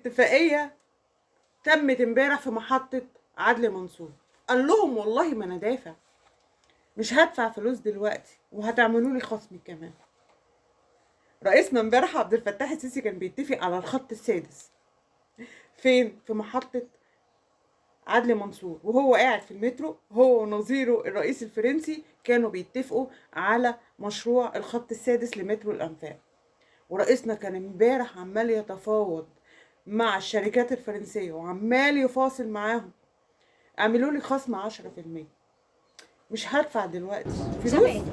اتفاقية تمت امبارح في محطة عدلي منصور. قال لهم والله ما انا دافع، مش هدفع فلوس دلوقتي وهتعملوا لي خصم كمان. رئيسنا امبارح عبد الفتاح السيسي كان بيتفق على الخط السادس فين؟ في محطة عدلي منصور، وهو قاعد في المترو هو ونظيره الرئيس الفرنسي كانوا بيتفقوا على مشروع الخط السادس لمترو الأنفاق. ورئيسنا كان امبارح عمال يتفاوض مع الشركات الفرنسية وعمال يفاصل معاهم، اعملوا لي خصم 10%. مش هدفع دلوقتي فلوس.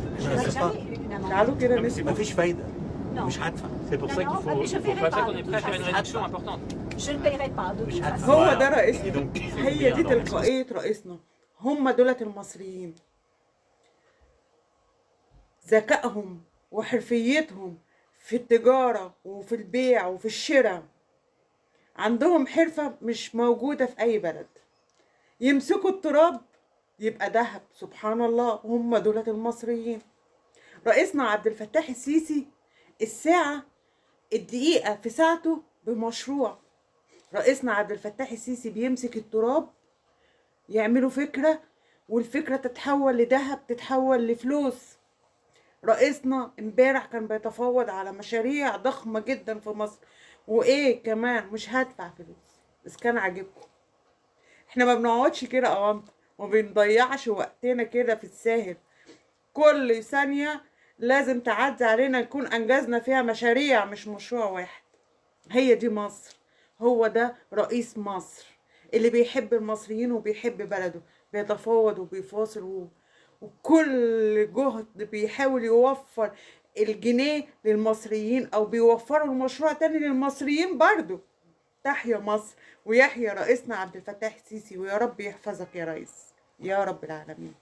تعالوا كده نسمع. مفيش فايدة. مش هدفع. C'est pour ça qu'il faut qu'on est prêt à faire une réduction importante. مش هدفع. هو ده رئيسنا، هي دي تلقائية رئيسنا. هم دولت المصريين، ذكائهم وحرفيتهم في التجارة وفي البيع وفي الشراء، عندهم حرفة مش موجودة في أي بلد. يمسكوا التراب يبقى دهب، سبحان الله. هم دولة المصريين. رئيسنا عبد الفتاح السيسي الساعة الدقيقة في ساعته بمشروع. رئيسنا عبد الفتاح السيسي بيمسك التراب يعملوا فكرة، والفكرة تتحول لذهب، تتحول لفلوس. رئيسنا امبارح كان بيتفاوض على مشاريع ضخمة جدا في مصر، وايه كمان مش هدفع فلوس بس كان عاجبكم. احنا ما بنقعدش كده اوامر، وما بنضيعش وقتنا كده في الساهل. كل ثانية لازم تعدي علينا نكون انجزنا فيها مشاريع، مش مشروع واحد. هي دي مصر، هو ده رئيس مصر اللي بيحب المصريين وبيحب بلده، بيتفاوض وبيفاصل وكل جهد بيحاول يوفر الجنيه للمصريين او بيوفروا المشروع تاني للمصريين برضو. تحيا مصر ويحيا رئيسنا عبد الفتاح السيسي، ويا رب يحفظك يا ريس، يا رب العالمين.